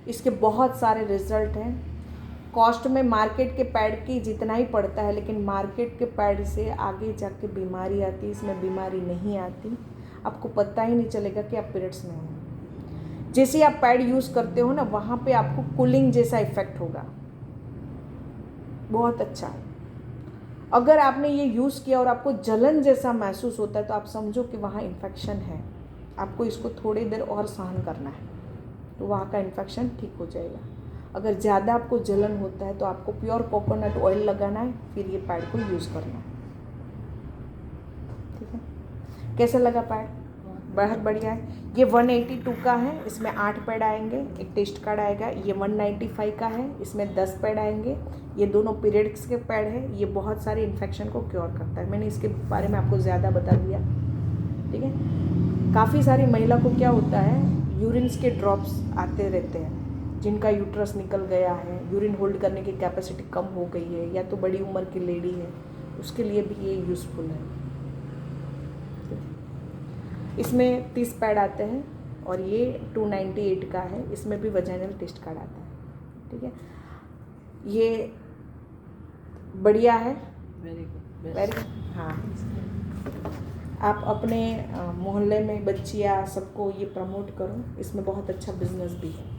इसके बहुत सारे रिजल्ट हैं। कॉस्ट में मार्केट के पैड की जितना ही पड़ता है, लेकिन मार्केट के पैड से आगे जाके बीमारी आती है, इसमें बीमारी नहीं आती, आपको पता ही नहीं चलेगा कि आप पीरियड्स में हो। जैसे आप पैड यूज़ करते हो ना, वहाँ पे आपको कूलिंग जैसा इफेक्ट होगा, बहुत अच्छा है। अगर आपने ये यूज़ किया और आपको जलन जैसा महसूस होता है, तो आप समझो कि वहाँ इन्फेक्शन है, आपको इसको थोड़ी देर और सहन करना है, तो वहाँ का इन्फेक्शन ठीक हो जाएगा। अगर ज़्यादा आपको जलन होता है तो आपको प्योर कोकोनट ऑयल लगाना है, फिर ये पैड को यूज़ करना है, ठीक है। कैसा लगा पैड? बहुत बढ़िया है। ये 182 का है, इसमें 8 पैड आएंगे, एक टेस्ट कार्ड आएगा। ये 195 का है, इसमें 10 पैड आएंगे। ये दोनों पीरियड्स के पैड है। ये बहुत सारे इन्फेक्शन को क्योर करता है। मैंने इसके बारे में आपको ज़्यादा बता दिया, ठीक है। काफ़ी सारी महिला को क्या होता है, यूरिन्स के ड्रॉप्स आते रहते हैं, जिनका यूट्रस निकल गया है, यूरिन होल्ड करने की कैपेसिटी कम हो गई है, या तो बड़ी उम्र की लेडी है, उसके लिए भी ये यूज़फुल है। इसमें 30 पैड आते हैं और ये 298 का है, इसमें भी वजाइनल टेस्ट कार्ड आता है। ठीक है, ये बढ़िया है, वेरी हाँ। आप अपने मोहल्ले में बच्चियाँ सबको ये प्रमोट करो, इसमें बहुत अच्छा बिजनेस भी है।